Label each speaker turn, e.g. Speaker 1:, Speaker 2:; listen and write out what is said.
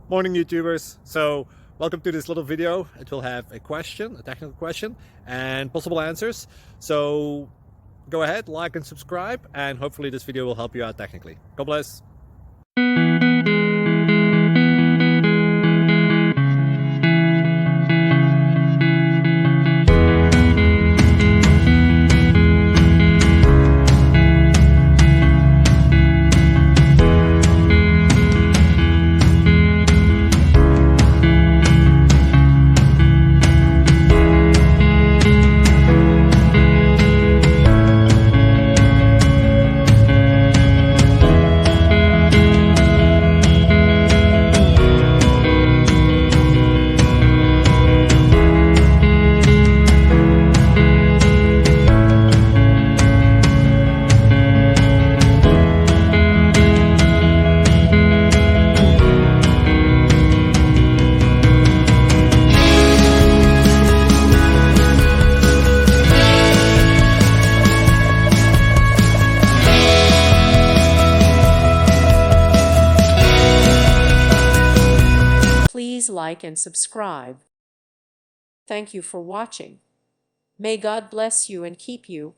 Speaker 1: Morning, YouTubers. So welcome to this little video. It will have a question, a technical question, and possible answers. So go ahead, like and subscribe, and hopefully this video will help you out technically. God bless.
Speaker 2: Please like and subscribe. Thank you for watching. May God bless you and keep you.